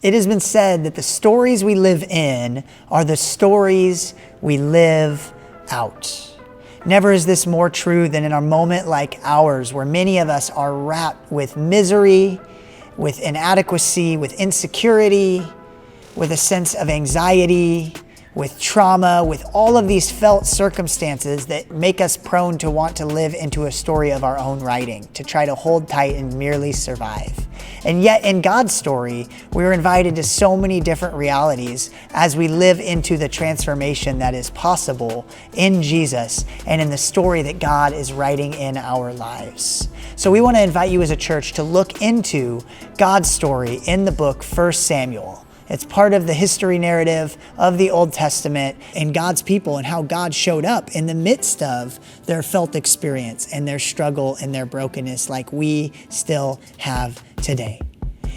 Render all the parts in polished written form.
It has been said that the stories we live in are the stories we live out. Never is this more true than in a moment like ours, where many of us are wrapped with misery, with inadequacy, with insecurity, with a sense of anxiety, with trauma, with all of these felt circumstances that make us prone to want to live into a story of our own writing, to try to hold tight and merely survive. And yet in God's story, we're invited to so many different realities as we live into the transformation that is possible in Jesus and in the story that God is writing in our lives. So we want to invite you as a church to look into God's story in the book 1 Samuel. It's part of the history narrative of the Old Testament and God's people and how God showed up in the midst of their felt experience and their struggle and their brokenness like we still have today.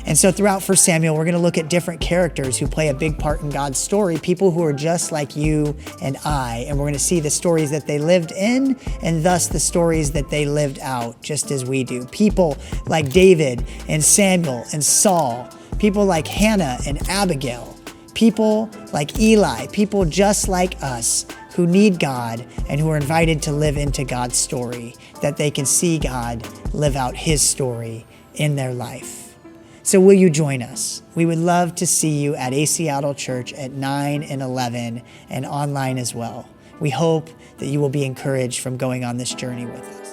And so throughout 1 Samuel, we're going to look at different characters who play a big part in God's story, people who are just like you and I, and we're going to see the stories that they lived in and thus the stories that they lived out just as we do. People like David and Samuel and Saul, people like Hannah and Abigail, people like Eli, people just like us who need God and who are invited to live into God's story, that they can see God live out His story in their life. So will you join us? We would love to see you at A Seattle Church at 9 and 11 and online as well. We hope that you will be encouraged from going on this journey with us.